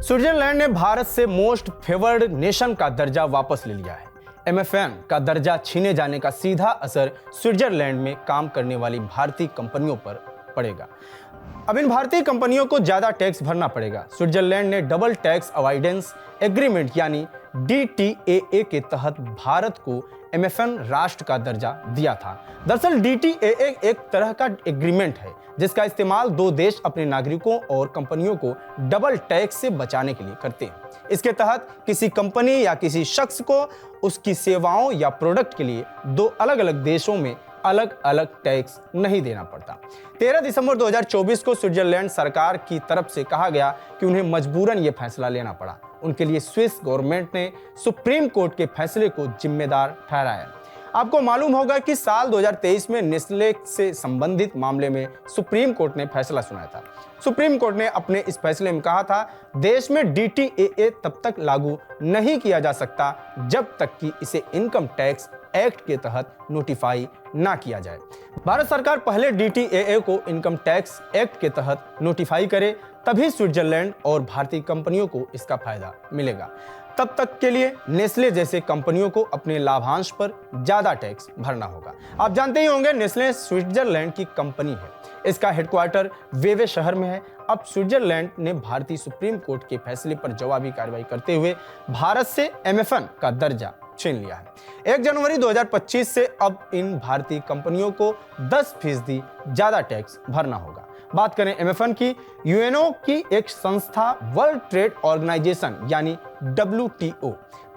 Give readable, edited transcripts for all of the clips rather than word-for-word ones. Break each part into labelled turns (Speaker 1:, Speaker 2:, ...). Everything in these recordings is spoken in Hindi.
Speaker 1: स्विट्जरलैंड ने भारत से मोस्ट फेवर्ड नेशन का दर्जा वापस ले लिया है। एमएफएन का दर्जा छीने जाने का सीधा असर स्विट्जरलैंड में काम करने वाली भारतीय कंपनियों पर पड़ेगा। अब इन भारतीय कंपनियों को ज्यादा टैक्स भरना पड़ेगा। स्विट्जरलैंड ने डबल टैक्स अवॉइडेंस एग्रीमेंट यानी DTAA के तहत भारत को एमएफएन राष्ट्र का दर्जा दिया था। दरअसल DTAA एक तरह का एग्रीमेंट है जिसका इस्तेमाल दो देश अपने नागरिकों और कंपनियों को डबल टैक्स से बचाने के लिए करते हैं। इसके तहत किसी कंपनी या किसी शख्स को उसकी सेवाओं या प्रोडक्ट के लिए दो अलग अलग देशों में अलग अलग टैक्स नहीं देना पड़ता। 13 दिसंबर 2024 को स्विट्जरलैंड सरकार की तरफ से कहा गया कि उन्हें मजबूरन ये फैसला लेना पड़ा। उनके लिए स्विस गवर्नमेंट ने सुप्रीम कोर्ट के फैसले को जिम्मेदार ठहराया। आपको मालूम होगा कि साल 2023 में नेस्ले से संबंधित मामले में सुप्रीम कोर्ट ने फैसला सुनाया था। सुप्रीम कोर्ट ने अपने इस फैसले में कहा था, देश में DTAA तब तक लागू नहीं किया जा सकता जब तक कि इसे इनकम टैक्स एक्ट के तहत नोटिफाई ना किया जाए। भारत सरकार पहले DTAA को इनकम टैक्स एक्ट के तहत नोटिफाई करे, तभी स्विट्जरलैंड और भारतीय कंपनियों को इसका फायदा मिलेगा। तब तक के लिए नेस्ले जैसे कंपनियों को अपने लाभांश पर ज्यादा टैक्स भरना होगा। आप जानते ही होंगे नेस्ले स्विट्जरलैंड की कंपनी है। इसका हेडक्वार्टर वेवे शहर में है। अब स्विट्जरलैंड ने भारतीय सुप्रीम कोर्ट के फैसले पर जवाबी कार्रवाई करते हुए भारत से एमएफएन का दर्जा छीन लिया है। 1 जनवरी 2025 से अब इन भारतीय कंपनियों को 10% ज्यादा टैक्स भरना होगा। बात करें एमएफएन की, यूएनओ की एक संस्था वर्ल्ड ट्रेड ऑर्गेनाइजेशन यानी WTO,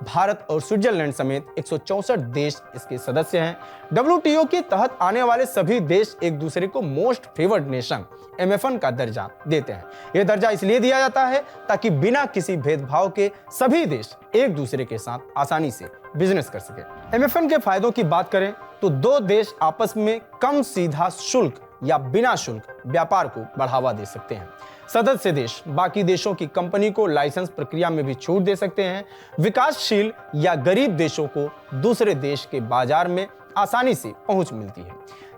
Speaker 1: भारत और स्विट्जरलैंड समेत 164 देश इसके सदस्य हैं। WTO के तहत आने वाले सभी देश एक दूसरे को मोस्ट फेवर्ड नेशन एमएफएन का दर्जा देते हैं। यह दर्जा इसलिए दिया जाता है ताकि बिना किसी भेदभाव के सभी देश एक दूसरे के साथ आसानी से बिजनेस कर सके। एमएफएन के फायदों की बात करें तो दो देश आपस में कम सीधा शुल्क या बिना शुल्क व्यापार को बढ़ावा दे सकते हैं। सदस्य देश बाकी देशों की कंपनी को लाइसेंस प्रक्रिया में भी छूट दे सकते हैं। विकासशील या गरीब देशों को दूसरे देश के बाजार में आसानी से पहुंच मिलती है,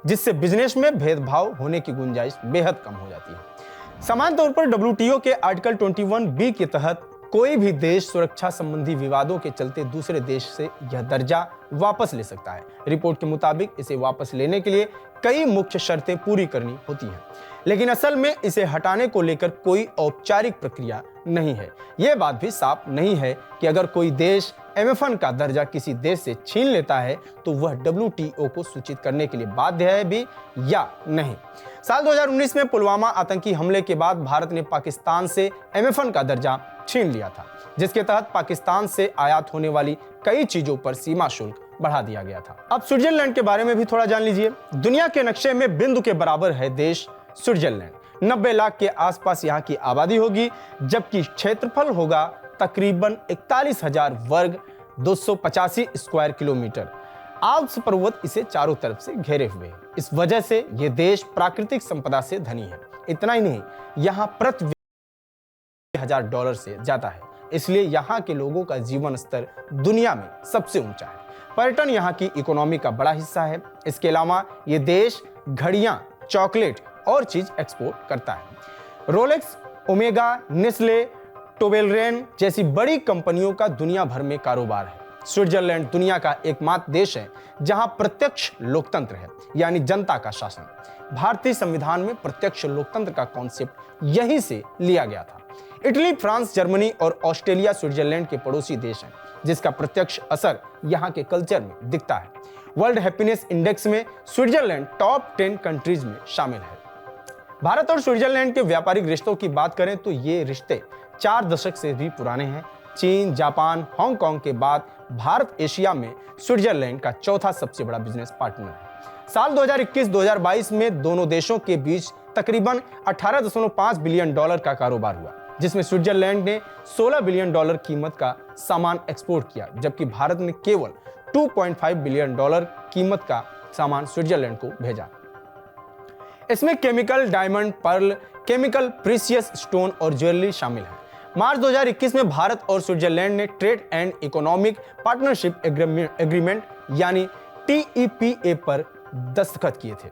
Speaker 1: जिससे बिजनेस में भेदभाव होने की गुंजाइश बेहद कम हो जाती है। समान तौर पर WTO के आर्टिकल 21B के तहत कोई भी देश सुरक्षा संबंधी विवादों के चलते दूसरे देश से यह दर्जा वापस ले सकता है। रिपोर्ट के मुताबिक इसे वापस लेने के लिए कई मुख्य शर्तें पूरी करनी होती हैं, लेकिन असल में इसे हटाने को लेकर कोई औपचारिक प्रक्रिया नहीं है। यह बात भी साफ नहीं है कि अगर कोई देश एमएफएन का दर्जा किसी देश से छीन लेता है तो वह WTO को सूचित करने के लिए बाध्य है भी या नहीं। साल 2019 में पुलवामा आतंकी हमले के बाद भारत ने पाकिस्तान से एमएफएन का दर्जा छीन लिया था, जिसके तहत पाकिस्तान से आयात होने वाली कई चीजों पर सीमा शुल्क बढ़ा दिया गया था। अब स्विट्जरलैंड के बारे में भी थोड़ा जान लीजिए। दुनिया के नक्शे में बिंदु के बराबर है देश स्विट्जरलैंड। 90 लाख के आसपास यहाँ की आबादी होगी, जबकि क्षेत्रफल होगा तकरीबन 41,000 वर्ग 285 स्क्वायर किलोमीटर। आल्प्स पर्वत इसे चारों तरफ से घेरे हुए हैं। इस वजह से ये देश प्राकृतिक संपदा से धनी है। इतना ही नहीं, यहाँ प्रति $1,000 से ज्यादा है, इसलिए यहाँ के लोगों का जीवन स्तर दुनिया में सबसे ऊंचा है। पर्यटन यहाँ की इकोनॉमी का बड़ा हिस्सा है। इसके अलावा ये देश घड़ियां, चॉकलेट और चीज एक्सपोर्ट करता है। रोलेक्स, ओमेगा, नेस्ले, टोबेलरेन जैसी बड़ी कंपनियों का दुनिया भर में कारोबार है। स्विट्जरलैंड दुनिया का एकमात्र देश है जहां प्रत्यक्ष लोकतंत्र है, यानी जनता का शासन। भारतीय संविधान में प्रत्यक्ष लोकतंत्र का कॉन्सेप्ट यहीं से लिया गया था। इटली, फ्रांस, जर्मनी और ऑस्ट्रेलिया स्विट्जरलैंड के पड़ोसी देश हैं, जिसका प्रत्यक्ष असर यहाँ के कल्चर में दिखता है। वर्ल्ड हैप्पीनेस इंडेक्स में स्विट्जरलैंड टॉप 10 कंट्रीज में शामिल है। भारत और स्विट्जरलैंड के व्यापारिक रिश्तों की बात करें तो ये रिश्ते 4 दशक से भी पुराने हैं। चीन, जापान, हांगकांग के बाद भारत एशिया में स्विट्जरलैंड का चौथा सबसे बड़ा बिजनेस पार्टनर है। साल 2021-2022 में दोनों देशों के बीच तकरीबन $18.5 बिलियन का कारोबार हुआ, जिसमें स्विट्जरलैंड ने $16 बिलियन कीमत का सामान एक्सपोर्ट किया, जबकि भारत ने केवल $2.5 बिलियन कीमत का सामान स्विट्जरलैंड को भेजा। इसमें chemical, diamond, pearl, chemical, precious stone और ज्वेलरी शामिल है। मार्च 2021 में भारत और स्विट्जरलैंड ने trade and economic partnership agreement यानी TEPA पर दस्तखत किए थे।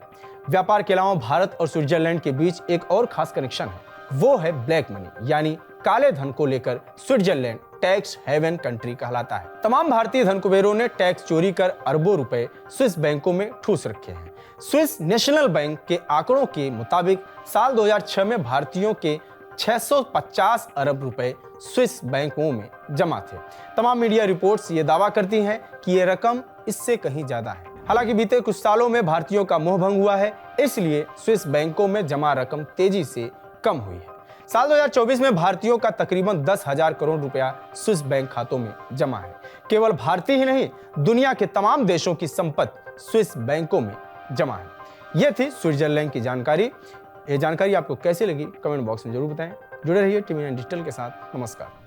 Speaker 1: व्यापार के अलावा भारत और स्विट्जरलैंड के बीच एक और खास कनेक्शन है, वो है ब्लैक मनी, यानी काले धन को लेकर स्विट्जरलैंड टैक्स हेवन कंट्री कहलाता है। तमाम भारतीय धन कुबेरों ने टैक्स चोरी कर अरबों रुपए स्विस बैंकों में ठूस रखे हैं। स्विस नेशनल बैंक के आंकड़ों के मुताबिक साल 2006 में भारतीयों के 650 अरब रुपए स्विस बैंकों में जमा थे। तमाम मीडिया रिपोर्ट्स ये दावा करती हैं कि ये रकम इससे कहीं ज्यादा है। हालांकि बीते कुछ सालों में भारतीयों का मोह भंग हुआ है, इसलिए स्विस बैंकों में जमा रकम तेजी से कम हुई है। साल 2024 में भारतीयों का तकरीबन 10,000 करोड़ रुपया स्विस बैंक खातों में जमा है। केवल भारतीय ही नहीं, दुनिया के तमाम देशों की संपत्ति स्विस बैंकों में जमा है। यह थी स्विट्जरलैंड की जानकारी। ये जानकारी आपको कैसी लगी कमेंट बॉक्स में जरूर बताएं। जुड़े रहिए टीवी 9 डिजिटल के साथ। नमस्कार।